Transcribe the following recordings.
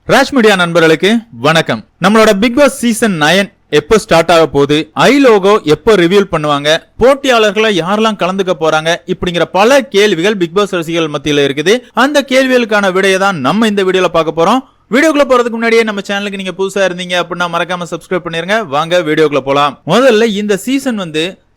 Raj media நண்பர்களுக்கு வணக்கம். நம்மளோட பிக் பாஸ் சீசன் 9 எப்போ ஸ்டார்ட் ஆக போகுது, ஐ லோகோ எப்போ ரிவீல் பண்ணுவாங்க, போட்டியாளர்களை யாரெல்லாம் கலந்துக்க போறாங்க, இப்படிங்கிற பல கேள்விகள் பிக் பாஸ் ரசிகர்கள் மத்தியில இருக்குது. அந்த கேள்விகளுக்கான விடையை தான் நம்ம இந்த வீடியோல பார்க்க போறோம். வீடியோக்குள்ள போறதுக்கு முன்னாடியே நம்ம சேனலுக்கு நீங்க புதுசா இருந்தீங்க அப்படின்னா மறக்காம சப்ஸ்கிரைப் பண்ணிருங்க. வாங்க வீடியோக்குள்ள போலாம். முதல்ல இந்த சீசன்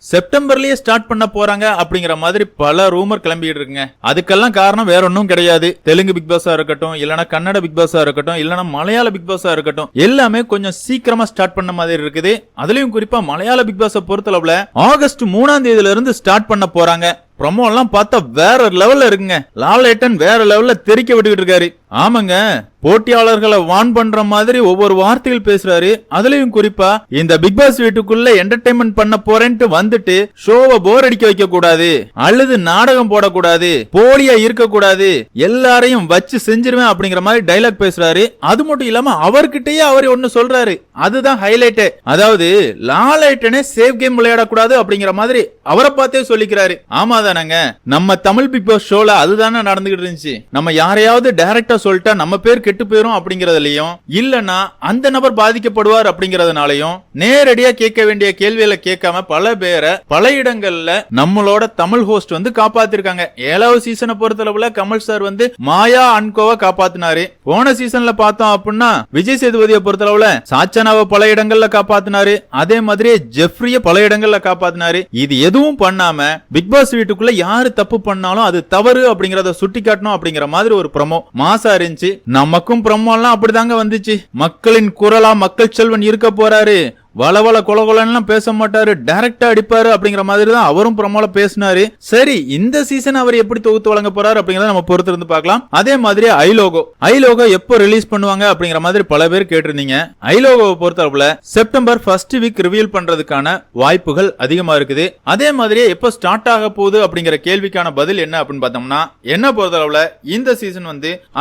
செப்டம்பர்லயே ஸ்டார்ட் பண்ண போறாங்க அப்படிங்கிற மாதிரி பல ரூமர் கிளம்பிட்டு இருக்குங்க. அதுக்கெல்லாம் காரணம் வேற ஒன்னும் கிடையாது. தெலுங்கு பிக் பாஸா இருக்கட்டும், இல்லனா கன்னட பிக் பாஸா இருக்கட்டும், இல்லனா மலையாள பிக் பாஸா இருக்கட்டும், எல்லாமே கொஞ்சம் சீக்கிரமா ஸ்டார்ட் பண்ண மாதிரி இருக்குது. அதுலயும் குறிப்பா மலையாள பிக் பாஸ பொறுத்தளவுல ஆகஸ்ட் 3ஆம் தேதியில இருந்து ஸ்டார்ட் பண்ண போறாங்க. ப்ரோமோ எல்லாம் பார்த்தா வேற லெவல்ல இருக்குங்க. லாலேட்டன் வேற லெவல்ல தெரிக்க விட்டுக்கிட்டு இருக்காரு. ஆமாங்க, போட்டியாளர்களை வான் பண்ற மாதிரி ஒவ்வொரு வார்த்தைகள் பேசுறாரு. அதுலயும் குறிப்பா இந்த பிக் பாஸ் வீட்டுக்குள்ள என்டர்டைன்மெண்ட் பண்ண போறேன்ட்டு வந்துட்டு ஷோவை போர் அடிக்க வைக்க கூடாது, அல்லது நாடகம் போடக்கூடாது, போலியா இருக்க கூடாது, எல்லாரையும் வச்சு செஞ்சிருவேன் அப்படிங்கிற மாதிரி டைலாக் பேசுறாரு. அது மட்டும் இல்லாம அவர்கிட்டயே அவர் ஒன்னு சொல்றாரு. அதுதான் ஹைலைட். அதாவது லாலேட்டனே சேஃப் கேம் விளையாடக்கூடாது அப்படிங்கிற மாதிரி அவரை பார்த்தே சொல்லிக்கிறாரு. ஆமா தானங்க, நம்ம தமிழ் பிக் பாஸ் ஷோல அதுதானே நடந்துகிட்டு இருந்துச்சு. நம்ம யாரையாவது டைரக்டா சொல்லிட்டா நம்ம பேர் கெட்டு போயிரும் அப்படிங்கறதுலயும், இல்லனா அந்த நபர் பாதிக்கப்படுவார் அப்படிங்கறதுனாலயும் நேரடியா கேட்க வேண்டிய கேள்விகளை கேட்காம பல பேரை பல இடங்கள்ல நம்மளோட தமிழ் ஹோஸ்ட் காப்பாத்திருக்காங்க. 7வது சீசனை பொறுத்தளவுல கமல் சார் மாயா அன்கோவை காப்பாத்தினாரு. போன சீசன்ல பார்த்தோம் அப்படின்னா விஜய் சேதுபதியை பொறுத்தளவுல சாச்சனாவை பல இடங்கள்ல காப்பாத்தினாரு. அதே மாதிரி ஜெஃப்ரிய பல இடங்கள்ல காப்பாத்தினாரு. இது எதுவும் பண்ணாம பிக் பாஸ் வீட்டுக்குள்ள யாரு தப்பு பண்ணாலும் அது தவறு அப்படிங்கறத சுட்டி காட்டணும் அப்படிங்கிற மாதிரி ஒரு ப்ரோமோ மாசா இருந்துச்சு. நமக்கும் ப்ரோமோ எல்லாம் அப்படிதாங்க வந்துச்சு. மக்களின் குரலா மக்கள் செல்வன் இருக்க போறாரு, வளவள கொலகொலன்லாம் பேச மாட்டாரு, டைரக்டா அடிப்பாரு அப்படிங்கிற மாதிரி தான் அவரும் ப்ரோமோல பேசினாரு. சரி, இந்த சீசன் அவர் எப்படி தொகுத்து வழங்க போறாரு அப்படிங்கறத நம்ம பொறுத்து இருந்து பார்க்கலாம். அதே மாதிரி ஐ லோகோ எப்போ ரிலீஸ் பண்ணுவாங்க அப்படிங்கிற மாதிரி பல பேர் கேட்டிருந்தீங்க. ஐ லோகோவை பொறுத்தளவுல செப்டம்பர் ஃபர்ஸ்ட் வீக் ரிவீல் பண்றதுக்கான வாய்ப்புகள் அதிகமா இருக்குது. அதே மாதிரியே எப்போ ஸ்டார்ட் ஆக போகுது அப்படிங்கிற கேள்விக்கான பதில் என்ன அப்படின்னு பார்த்தோம்னா, என்ன பொறுத்தளவுல இந்த சீசன்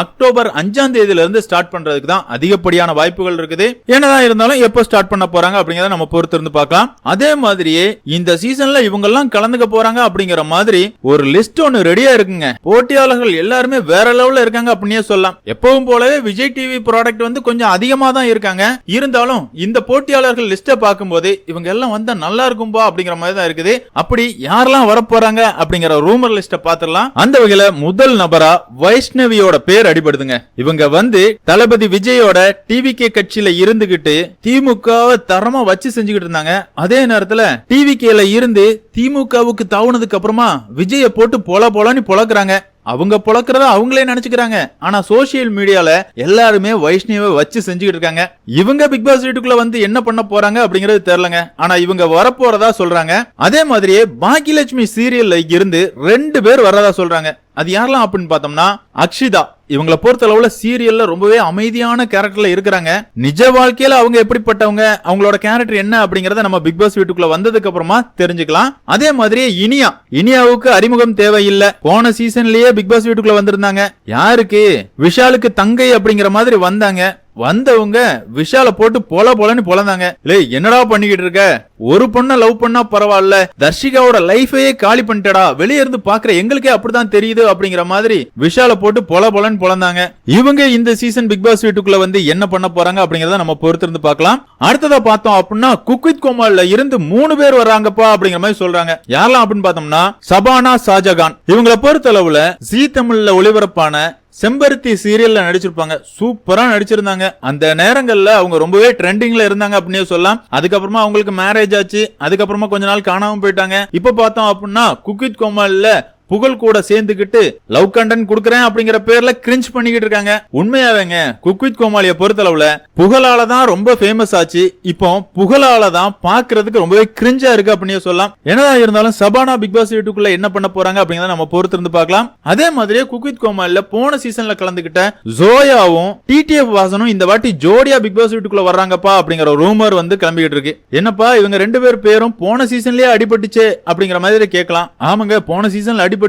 அக்டோபர் 5ஆம் தேதியில இருந்து ஸ்டார்ட் பண்றதுக்கு தான் அதிகப்படியான வாய்ப்புகள் இருக்குது. என்னதான் இருந்தாலும் எப்போ ஸ்டார்ட் பண்ண போறாங்க அப்படிங்கறத நம்ம பொறுத்து இருந்து பார்க்கலாம். அதே மாதிரியே இந்த சீசன்ல இவங்க எல்லாம் கலந்துக்க போறாங்க அப்படிங்கிற மாதிரி ஒரு லிஸ்ட் ஒன்னு ரெடியா இருக்குங்க. போட்டியாளர்கள் எல்லாருமே வேற லெவல்ல இருக்காங்க அப்படினே சொல்லலாம். எப்பவும் போலவே விஜய் டிவி ப்ராடக்ட் கொஞ்சம் அதிகமா தான் இருக்காங்க. இருந்தாலும் இந்த போட்டியாளர்கள் லிஸ்ட பார்க்கும்போது இவங்க எல்லாம் வந்தா நல்லா இருக்கும்பா அப்படிங்கிற மாதிரி தான் இருக்குது. அப்படி யாரெல்லாம் வர போறாங்க அப்படிங்கிற ரூமர் லிஸ்ட பாத்துடலாம். அந்த வகையில முதல் நபரா வைஷ்ணவியோட பேர் அடிபடுதுங்க. இவங்க தளபதி விஜயோட டிவிகே கட்சியில இருந்துகிட்டு திமுகவை தரமா வச்சு செஞ்சுக்கிட்டு இருந்தாங்க. அதே நேரத்துல டிவிகேல இருந்து திமுகவுக்கு தாவுனதுக்கு அப்புறமா விஜய போட்டு பொலன்னு பொளக்குறாங்க. அவங்க பொளக்குறத அவங்களே நினைச்சுக்கிறாங்க. ஆனா சோசியல் மீடியால எல்லாருமே வைஷ்ணவை வச்சு செஞ்சுக்கிட்டு இருக்காங்க. இவங்க பிக் பாஸ் வீட்டுக்குள்ள என்ன பண்ண போறாங்க அப்படிங்கறது தெரியலங்க. ஆனா இவங்க வரப்போறதா சொல்றாங்க. அதே மாதிரியே பாக்கியலட்சுமி சீரியல்ல இருந்து 2 பேர் வர்றதா சொல்றாங்க. அது யாரெல்லாம் அப்படின்னு பார்த்தோம்னா, அக்ஷிதா. இவங்களை பொறுத்தளவுல சீரியல்ல ரொம்பவே அமைதியான கேரக்டர்ல இருக்கிறாங்க. நிஜ வாழ்க்கையில அவங்க எப்படிப்பட்டவங்க, அவங்களோட கேரக்டர் என்ன அப்படிங்கறத நம்ம பிக் பாஸ் வீட்டுக்குள்ள வந்ததுக்கு அப்புறமா தெரிஞ்சுக்கலாம். அதே மாதிரியே இனியாவுக்கு அறிமுகம் தேவையில்லை. போன சீசன்லயே பிக் பாஸ் வீட்டுக்குள்ள வந்திருந்தாங்க. யாருக்கு? விஷாலுக்கு தங்கை அப்படிங்கிற மாதிரி வந்தவங்க விஷால போட்டு பொலன்னு பொலந்தாங்க. என்னடா பண்ணிக்கிட்டு இருக்க, ஒரு பொண்ண லவ் பண்ணா பரவாயில்ல, தர்ஷிகாவோட லைஃபையே காலி பண்ணிட்டடா, வெளியே இருந்து பாக்குற எங்களுக்கே அப்படிதான் தெரியுது அப்படிங்கிற மாதிரி விஷால போட்டு பொலன்னு பொலந்தாங்க. இவங்க இந்த சீசன் பிக் பாஸ் வீட்டுக்குள்ள என்ன பண்ண போறாங்க அப்படிங்கறத நம்ம பொறுத்து இருந்து பார்க்கலாம். அடுத்ததா பார்த்தோம் அப்படின்னா, குக் வித் கோமாளில இருந்து 3 பேர் வர்றாங்கப்பா அப்படிங்கிற மாதிரி சொல்றாங்க. யாரெல்லாம் அப்படின்னு பார்த்தோம்னா, சபானா, ஷாஜகான். இவங்களை பொறுத்தளவுல ஜீ தமிழ்ல ஒளிபரப்பான செம்பருத்தி சீரியல்ல நடிச்சிருப்பாங்க. சூப்பரா நடிச்சிருந்தாங்க. அந்த நேரங்கள்ல அவங்க ரொம்பவே ட்ரெண்டிங்ல இருந்தாங்க அப்படின்னே சொல்லலாம். அதுக்கப்புறமா அவங்களுக்கு மேரேஜ் ஆச்சு. அதுக்கப்புறமா கொஞ்ச நாள் காணாம போயிட்டாங்க. இப்ப பார்த்தோம் அப்படின்னா குக் வித் கோமாளில புகழ் கூட சேர்ந்துகிட்டு லவ் கண்டென்ட் குடுக்கறேன் அப்படிங்கிற பேர்ல கிரிஞ்ச் பண்ணிக்கிட்டு இருக்காங்க. உண்மையாவேங்க குக் வித் கோமாளிய பொறுத்தளவுல புகழால தான் ரொம்ப ஃபேமஸ் ஆச்சு. இப்போ புகழால தான் பாக்குறதுக்கு ரொம்பவே கிரிஞ்சா இருக்கு அப்படின்னு சொல்லலாம். என்னதான் இருந்தாலும் சபானா பிக் பாஸ் வீட்டுக்குள்ள என்ன பண்ண போறாங்க அப்படிங்கறத நம்ம பொறுத்து இருந்து பார்க்கலாம். அதே மாதிரியே குக் வித் கோமாளில போன சீசன்ல கலந்துகிட்ட ஜோயாவும் டிடிஎஃப் வாசனும் இந்த வாட்டி ஜோடியா பிக் பாஸ் வீட்டுக்குள்ள வர்றாங்கப்பா அப்படிங்கிற ரூமர் கிளம்பிக்கிட்டு இருக்கு. என்னப்பா இவங்க 2 பேரும் போன சீசன்லயே அடிபட்டுச்சு அப்படிங்கிற மாதிரி கேட்கலாம். ஆமாங்க, போன சீசன்ல அடிபட்டுச்சு.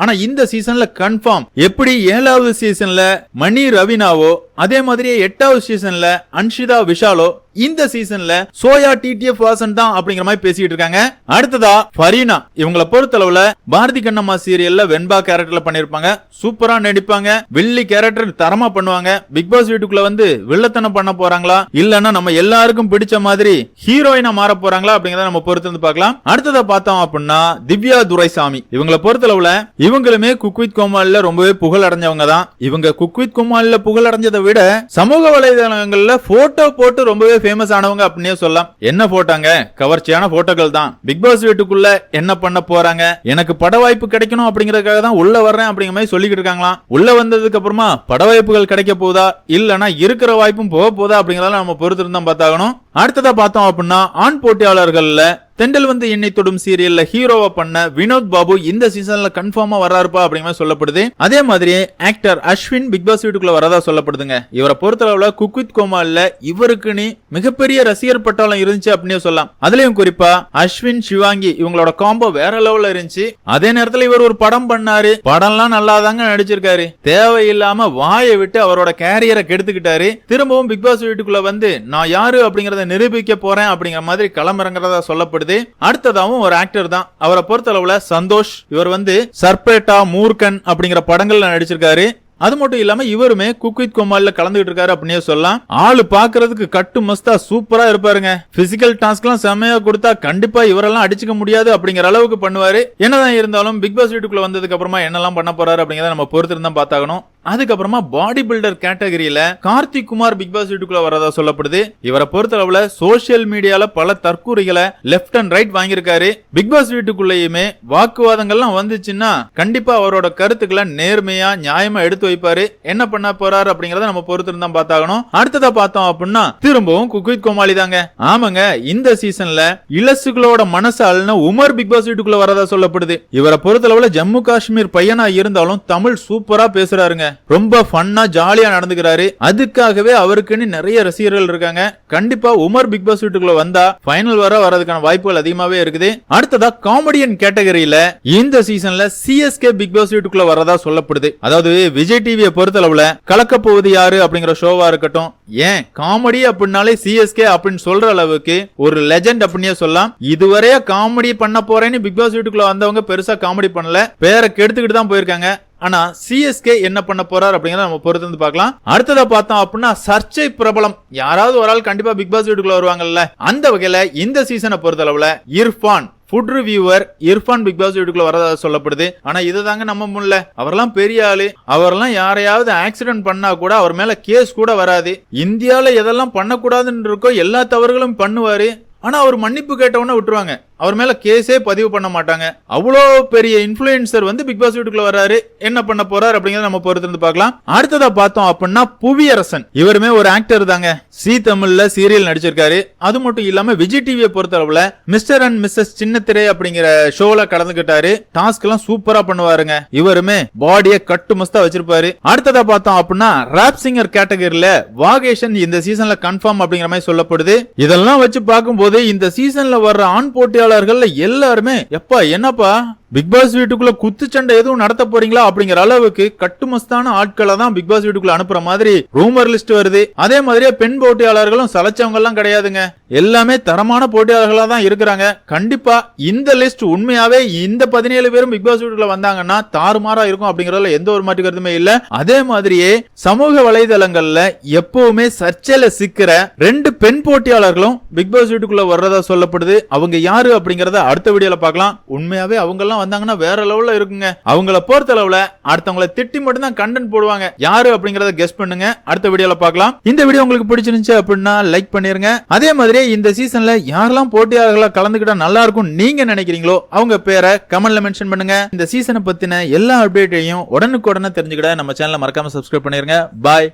ஆனா இந்த சீசன்ல கன்ஃபார்ம் எப்படி 7வது சீசன்ல மணி ரவினாவோ அதே மாதிரியே 8வது சீசன்ல அன்ஷிதா விஷாலோ இந்த சீசன்ல சோயா டிடிஎஃப் வாசன் தான் அப்படிங்கிற மாதிரி பேசிட்டு இருக்காங்க. அடுத்ததா ஃபரீனா, இவங்களை பொறுத்தளவுல பாரதி கண்ணம்மா சீரியல்ல வெண்பா கேரக்டர்ல பண்ணிருப்பாங்க. சூப்பரா நடிப்பாங்க, வில்லி கேரக்டர் தரமா பண்ணுவாங்க. பிக் பாஸ் வீட்டுக்குள்ள வந்து வில்லத்தனம் பண்ண போறாங்களா இல்லன்னா நம்ம எல்லாருக்கும் பிடிச்ச மாதிரி ஹீரோயினா மாற போறாங்களா அப்படிங்கறத நம்ம பொறுத்து வந்து பார்க்கலாம். அடுத்ததா பார்த்தோம் அப்படின்னா திவ்யா துரைசாமி, இவங்களை பொறுத்தளவுல இவங்களுமே குக் வித் கோமாளில ரொம்பவே புகழ் அடைஞ்சவங்க தான். இவங்க குக் வித் கோமாளில புகழ் அடைஞ்சதை விட சமூக வலைதளங்கள்ல போட்டோ போட்டு ரொம்பவே ஃபேமஸ் ஆனவங்க அப்படினே சொல்லலாம். என்ன போட்டாங்க, கவர்ச்சியான போட்டோக்கள் தான். பிக் பாஸ் வீட்டுக்குள்ள என்ன பண்ண போறாங்க, எனக்கு பட வாய்ப்பு கிடைக்கணும் அப்படிங்கறதுக்காக தான் உள்ள வர்றேன் அப்படிங்கிற மாதிரி சொல்லிக்கிட்டு இருக்காங்களாம். உள்ள வந்ததுக்கு அப்புறமா பட வாய்ப்புகள் கிடைக்க போதா இல்லனா இருக்கிற வாய்ப்பும் போக போதா அப்படிங்கறத நம்ம பொறுத்து இருந்தா பார்த்தாகணும். அடுத்ததா பார்த்தோம் அப்படின்னா ஆண் போட்டியாளர்கள்ல தெண்டல் வந்து என்னை தொடும் சீரியல்ல ஹீரோவா பண்ண வினோத் பாபு இந்த சீசன்ல கன்ஃபார்மா வராருப்பா அப்படிங்கிற சொல்லப்படுது. அதே மாதிரி ஆக்டர் அஸ்வின் பிக் பாஸ் வீட்டுக்குள்ள வரதா சொல்லப்படுதுங்க. இவரை பொறுத்தளவுல குக் வித் கோமாளில இவருக்குன்னு மிகப்பெரிய ரசிகர் பட்டாளம் இருந்துச்சு அப்படின்னு சொல்லலாம். அதுலயும் குறிப்பா அஸ்வின் சிவாங்கி இவங்களோட காம்போ வேற லெவல்ல இருந்துச்சு. அதே நேரத்துல இவர் ஒரு படம் பண்ணாரு, படம்லாம் நல்லாதாங்க நடிச்சிருக்காரு. தேவையில்லாம வாயை விட்டு அவரோட கேரியரை கெடுத்துக்கிட்டாரு. திரும்பவும் பிக் பாஸ் வீட்டுக்குள்ள வந்து நான் யாரு அப்படிங்கறத நிரூபிக்க போறேன் அப்படிங்கிற மாதிரி களமிறங்குறதா சொல்லப்படுது. அடுத்ததாவும் ஒரு ஆக்டர் தான். அவரை பொறுத்தளவுல சந்தோஷ், இவர் வந்து சர்பேட்டா, மூர்க்கன் அப்படிங்கிற படங்கள்ல நடிச்சிருக்காரு. அது மட்டும் இல்லாம இவருமே குக் வித் கோமாளில கலந்துகிட்டு இருக்காரு அப்படின்னே சொல்லலாம். ஆளு பாக்குறதுக்கு கட்டு மஸ்தா சூப்பரா இருப்பாருங்க. பிசிக்கல் டாஸ்க் எல்லாம் செமையா கொடுத்தா கண்டிப்பா இவரெல்லாம் அடிச்சுக்க முடியாது அப்படிங்கிற அளவுக்கு பண்ணுவாரு. என்னதான் இருந்தாலும் பிக் பாஸ் வீட்டுக்குள்ள வந்ததுக்கு அப்புறமா என்னெல்லாம் பண்ண போறாரு அப்படிங்கறத நம்ம பொறுத்து இருந்தா பார்த்தாகணும். அதுக்கப்புறமா பாடி பில்டர் கேட்டகரியில கார்த்திக் குமார் பிக் பாஸ் வீட்டுக்குள்ள வரதா சொல்லப்படுது. இவரை பொறுத்தளவுல சோசியல் மீடியால பல தற்கூறிகளை லெப்ட் அண்ட் ரைட் வாங்கியிருக்காரு. பிக் பாஸ் வீட்டுக்குள்ளேயுமே வாக்குவாதங்கள்லாம் வந்துச்சுன்னா கண்டிப்பா அவரோட கருத்துக்களை நேர்மையா நியாயமா எடுத்து வைப்பாரு. என்ன பண்ண போறாரு அப்படிங்கறத நம்ம பொறுத்து இருந்தா பார்த்தாகணும். அடுத்ததா பார்த்தோம் அப்படின்னா திரும்பவும் குக் வித் கோமாளி தாங்க. ஆமாங்க, இந்த சீசன்ல இளசுகளோட மனசு அழுன உமர் பிக் பாஸ் வீட்டுக்குள்ள வரதா சொல்லப்படுது. இவரை பொறுத்தளவுல ஜம்மு காஷ்மீர் பையனா இருந்தாலும் தமிழ் சூப்பரா பேசுறாருங்க. ரொம்ப ஃபன்னா ஜாலியா நடந்துக்கிறாரு. அதுக்காகவே அவருக்குன்னு நிறைய ரசிகர்கள் இருக்காங்க. கண்டிப்பா உமர் பிக் பாஸ் வீட்டுக்குள்ள வந்தா ஃபைனல் வரதுக்கான வாய்ப்புகள் அதிகமாவே இருக்குது. அடுத்ததா காமெடியன் கேட்டகரியில இந்த சீசன்ல சிஎஸ்கே பிக் பாஸ் வீட்டுக்குள்ள வரதா சொல்லப்படுது. அதாவது விஜய் டிவியை பொறுத்தளவுல கலக்க போவது யாரு அப்படிங்கிற ஷோவா இருக்கட்டும், ஏன் காமெடி அப்படின்னாலே சிஎஸ்கே அப்படின்னு சொல்ற அளவுக்கு ஒரு லெஜெண்ட் அப்படின்னே சொல்லலாம். இதுவரைய காமெடி பண்ண போறேன்னு பிக் பாஸ் வீட்டுக்குள்ள வந்தவங்க பெருசா காமெடி பண்ணல, பேரை கெடுத்துக்கிட்டு தான் போயிருக்காங்க. ஆனா சிஎஸ்கே என்ன பண்ண போறார் அப்படிங்கறத நம்ம பொறுத்து வந்து பார்க்கலாம். அடுத்ததா பார்த்தோம் அப்படின்னா சர்ச்சை பிரபலம் யாராவது ஒரு ஆள் கண்டிப்பா பிக் பாஸ் வீட்டுக்குள்ள வருவாங்கல்ல. அந்த வகையில இந்த சீசனை பொறுத்தளவுல Irfan food reviewer Irfan Bigg Boss வீட்டுக்குள்ள வரதா சொல்லப்படுது. ஆனா இதுதாங்க நம்ம முல்ல, அவரெல்லாம் பெரிய ஆளு. அவரெல்லாம் யாரையாவது ஆக்சிடென்ட் பண்ணா கூட அவர் மேல கேஸ் கூட வராது. இந்தியால எதெல்லாம் பண்ணக்கூடாதுன்னு இருக்கோ எல்லா தவறுகளும் பண்ணுவாரு. ஆனா அவர் மன்னிப்பு கேட்டவன விட்டுருவாங்க, அவர் மேல கேஸே பதிவு பண்ண மாட்டாங்க. அவ்வளோ பெரிய இன்ஃபுளுசர் வந்து பிக் பாஸ் வீட்டுக்குள்ள வராரு. என்ன பண்ண போறாரு அப்படிங்கறத நம்ம பொறுத்து இருந்து பார்க்கலாம். அடுத்ததா பார்த்தோம் அப்படின்னா புவியரசன், இவருமே ஒரு ஆக்டர் தாங்க. சி தமிழ்ல சீரியல் நடிச்சிருக்காரு. அது மட்டும் இல்லாம விஜய் டிவியை பொறுத்தளவுல மிஸ்டர் அண்ட் மிஸ்ஸஸ் சின்னத்திரை அப்படிங்கிற ஷோல கலந்துகிட்டாரு. டாஸ்க் எல்லாம் சூப்பரா பண்ணுவாருங்க. இவருமே பாடியை கட்டு மஸ்தா வச்சிருப்பாரு. அடுத்ததா பார்த்தோம் அப்படின்னா ராப் சிங்கர் கேட்டகரியில வாகேஷன் இந்த சீசன்ல கன்ஃபார்ம் அப்படிங்கிற மாதிரி சொல்லப்படுது. இதெல்லாம் வச்சு பார்க்கும்போது இந்த சீசன்ல வர்ற ஆண் போட்டியாளர்கள் எல்லாருமே எப்பா என்னப்பா பிக் பாஸ் வீட்டுக்குள்ள குத்துச்சண்டை எதுவும் நடத்த போறீங்களா அப்படிங்கிற அளவுக்கு கட்டுமஸ்தான ஆட்களை தான் பிக் பாஸ் வீட்டுக்குள்ள அனுப்புற மாதிரி ரூமர் லிஸ்ட் வருது. அதே மாதிரியே பெண் போட்டியாளர்களும் சலைச்சவங்க எல்லாம் கிடையாதுங்க, எல்லாமே தரமான போட்டியாளர்களா தான் இருக்கிறாங்க. கண்டிப்பா இந்த லிஸ்ட் உண்மையாவே இந்த 17 பேரும் பிக் பாஸ் வீட்டுக்குள்ள வந்தாங்கன்னா தாறுமாறா இருக்கும் அப்படிங்கறதுல எந்த ஒரு மாற்று கருத்துமே இல்ல. அதே மாதிரியே சமூக வலைதளங்கள்ல எப்பவுமே சர்ச்சையில சிக்கிற 2 பெண் போட்டியாளர்களும் பிக் பாஸ் வீட்டுக்குள்ள வர்றதா சொல்லப்படுது. அவங்க யாரு அப்படிங்கறத அடுத்த வீடியோல பார்க்கலாம். உண்மையாவே அவங்க எல்லாம் வந்தாங்கன்னா வேற லெவல்ல இருக்குங்க. அவங்கள பொறுத்தளவுல அடுத்தவங்கள திட்டி மட்டும் தான் கண்டென்ட் போடுவாங்க. யாரு அப்படிங்கறத கெஸ் பண்ணுங்க, அடுத்த வீடியோல பார்க்கலாம். இந்த வீடியோ உங்களுக்கு பிடிச்சிருந்துச்சு அப்படின்னா லைக் பண்ணிருங்க. அதே மாதிரி இந்த சீசன்ல யாரெல்லாம் போட்டியாளர்களா கலந்துக்கிட்டா நல்லா இருக்கும் நீங்க நினைக்கிறீங்களோ அவங்க பேரை கமெண்ட்ல மென்ஷன் பண்ணுங்க. இந்த சீசனை பத்தின எல்லா அப்டேட்டையும் உடனுக்குடனே தெரிஞ்சுக்கிட நம்ம சேனலை மறக்காம சப்ஸ்கிரைப் பண்ணிருங்க. பாய்.